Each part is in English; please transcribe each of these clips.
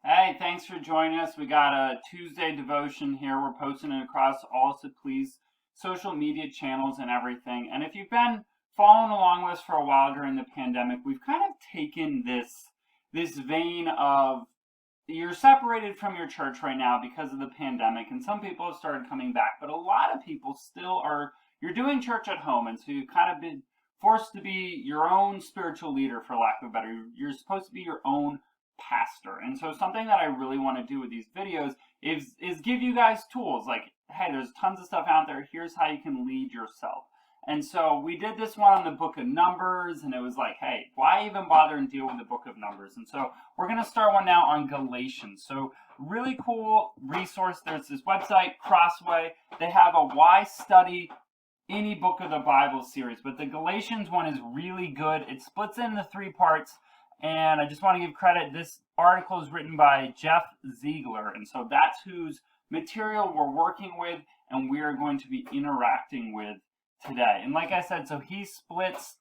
Hey, thanks for joining us. We got a Tuesday devotion here. We're posting it across all Please social media channels and everything. And if you've been following along with us for a while during the pandemic, we've kind of taken this vein of you're separated from your church right now because of the pandemic, and some people have started coming back, but a lot of people still are. You're doing church at home, and so you've kind of been forced to be your own spiritual leader, for lack of a better. You're supposed to be your own pastor. And so something that I really want to do with these videos is give you guys tools like, hey, there's tons of stuff out there. Here's how you can lead yourself. And so we did this one on the book of Numbers, and it was like, hey, why even bother and deal with the book of Numbers? And so we're going to start one now on Galatians. So really cool resource. There's this website, Crossway. They have a why study any book of the Bible series, but the Galatians one is really good. It splits into 3 parts. And I just want to give credit. This article is written by Jeff Ziegler. And so that's whose material we're working with and we are going to be interacting with today. And like I said, so he splits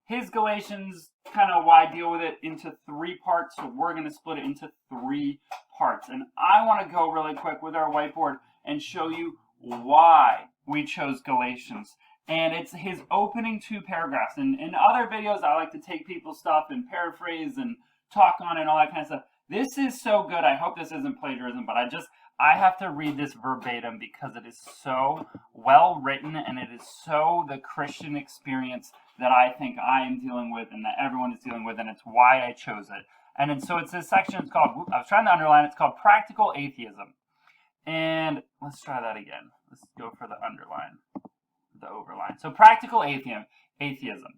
his Galatians, kind of why deal with it, into 3 parts. So we're going to split it into 3 parts. And I want to go really quick with our whiteboard and show you why we chose Galatians. And it's his opening 2 paragraphs. And in other videos, I like to take people's stuff and paraphrase and talk on it and all that kind of stuff. This is so good. I hope this isn't plagiarism, but I have to read this verbatim because it is so well written and it is so the Christian experience that I think I am dealing with and that everyone is dealing with, and it's why I chose it. And so it's this section, it's called, I was trying to underline, it's called Practical Atheism. And let's try that again. Let's go for the underline. The overline. So practical atheism.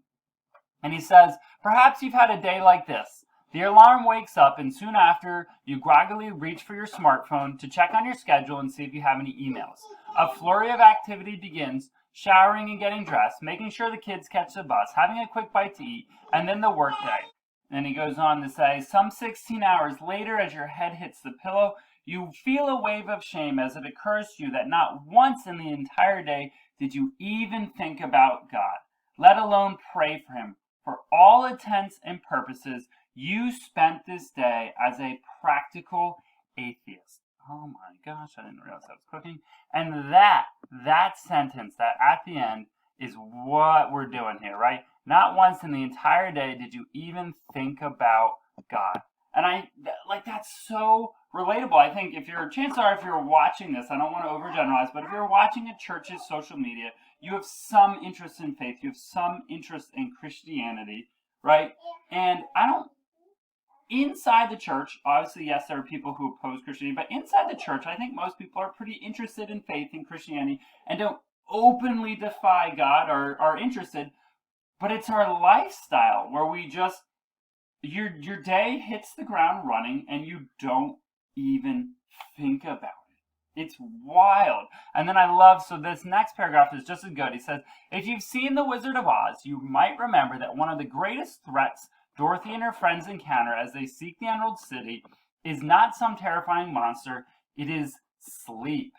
And he says, perhaps you've had a day like this. The alarm wakes up and soon after, you groggily reach for your smartphone to check on your schedule and see if you have any emails. A flurry of activity begins, showering and getting dressed, making sure the kids catch the bus, having a quick bite to eat, and then the workday. And he goes on to say, some 16 hours later, as your head hits the pillow, you feel a wave of shame as it occurs to you that not once in the entire day did you even think about God, let alone pray for him. For all intents and purposes, you spent this day as a practical atheist. Oh my gosh, I didn't realize I was cooking. And that sentence, that at the end, is what we're doing here, right? Not once in the entire day did you even think about God. And that's so relatable. I think if chances are if you're watching this, I don't want to overgeneralize, but if you're watching a church's social media, you have some interest in faith, you have some interest in Christianity, right? And inside the church, obviously, yes, there are people who oppose Christianity, but inside the church, I think most people are pretty interested in faith and Christianity and don't openly defy God or are interested, but it's our lifestyle where we just your day hits the ground running and you don't even think about it. It's wild. And then I love, so this next paragraph is just as good. He says, if you've seen The Wizard of Oz, you might remember that one of the greatest threats Dorothy and her friends encounter as they seek the Emerald City is not some terrifying monster, it is sleep.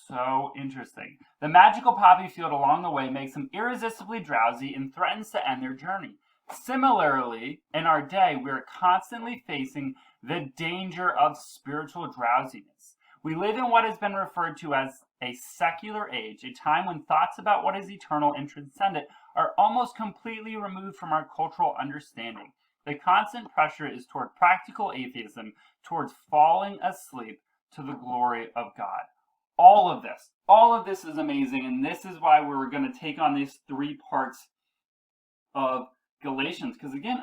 So interesting. The magical poppy field along the way makes them irresistibly drowsy and threatens to end their journey. Similarly, in our day, we are constantly facing the danger of spiritual drowsiness. We live in what has been referred to as a secular age, a time when thoughts about what is eternal and transcendent are almost completely removed from our cultural understanding. The constant pressure is toward practical atheism, towards falling asleep to the glory of God. All of this is amazing, and this is why we're going to take on these 3 parts of Galatians, because again,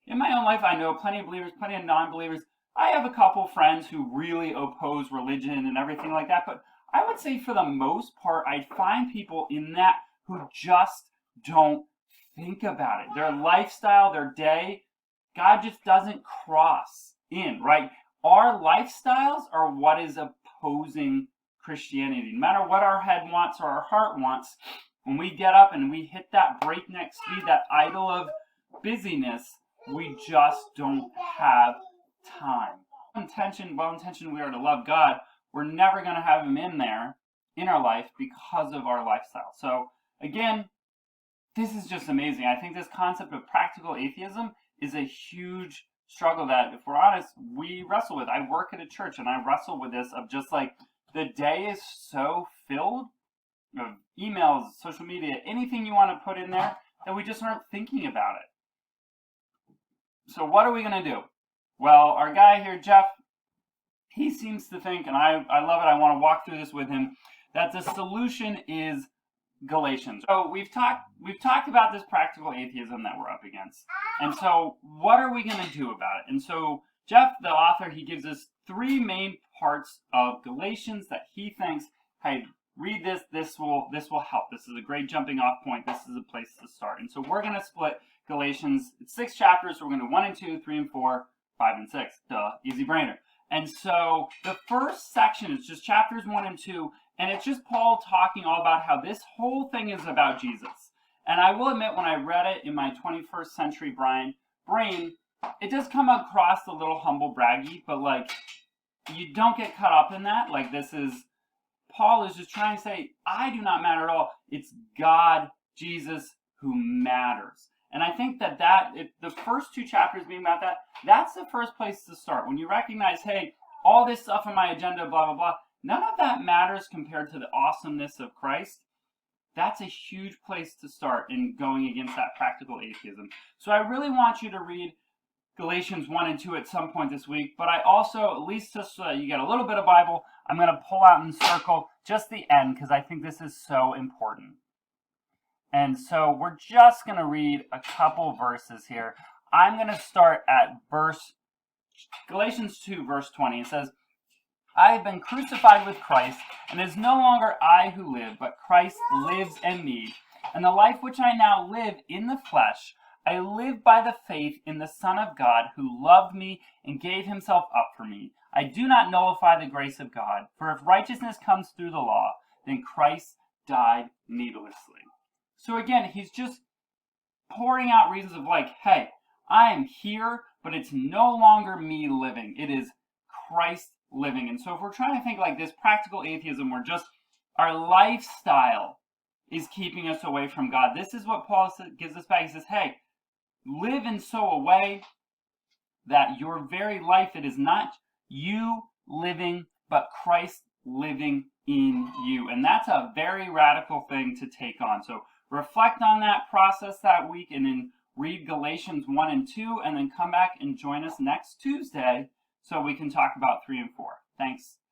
in my own life, I know plenty of believers, plenty of non-believers. I have a couple friends who really oppose religion and everything like that, but I would say for the most part, I find people in that who just don't think about it. Their lifestyle, their day, God just doesn't cross in, right? Our lifestyles are what is opposing Christianity. No matter what our head wants or our heart wants, when we get up and we hit that breakneck speed, that idol of busyness, we just don't have time. Well-intentioned we are to love God, we're never going to have him in our life because of our lifestyle. So again, this is just amazing. I think this concept of practical atheism is a huge struggle that, if we're honest, we wrestle with. I work at a church and I wrestle with this of just like the day is so filled of emails, social media, anything you want to put in there that we just aren't thinking about it. So what are we going to do? Well, our guy here, Jeff, he seems to think, and I love it, I want to walk through this with him, that the solution is Galatians. So we've talked about this practical atheism that we're up against. And so what are we going to do about it? And so Jeff, the author, he gives us three main parts of Galatians that he thinks, hey, read this, this will help. This is a great jumping off point. This is a place to start. And so we're going to split Galatians. It's 6 chapters. So we're going to 1 and 2, 3 and 4, 5 and 6. Duh, easy brainer. And so the first section is just chapters 1 and 2, and it's just Paul talking all about how this whole thing is about Jesus. And I will admit, when I read it in my 21st century brain, it does come across a little humble braggy, but like, you don't get caught up in that. Like, Paul is just trying to say, I do not matter at all. It's God, Jesus, who matters. And I think that the first 2 chapters being about that, that's the first place to start. When you recognize, hey, all this stuff in my agenda, blah, blah, blah, none of that matters compared to the awesomeness of Christ. That's a huge place to start in going against that practical atheism. So I really want you to read Galatians 1 and 2 at some point this week, but I also, at least just so that you get a little bit of Bible, I'm going to pull out and circle just the end because I think this is so important. And so we're just going to read a couple verses here. I'm going to start at Galatians 2, verse 20. It says, I have been crucified with Christ, and it is no longer I who live, but Christ lives in me. And the life which I now live in the flesh, I live by the faith in the Son of God, who loved me and gave himself up for me. I do not nullify the grace of God, for if righteousness comes through the law, then Christ died needlessly. So again, he's just pouring out reasons of like, hey, I am here, but it's no longer me living. It is Christ living. And so if we're trying to think like this practical atheism, where just our lifestyle is keeping us away from God, this is what Paul gives us back. He says, hey, live in so a way that your very life, it is not you living, but Christ living in you. And that's a very radical thing to take on. So reflect on that, process that week, and then read Galatians 1 and 2, and then come back and join us next Tuesday so we can talk about 3 and 4. Thanks.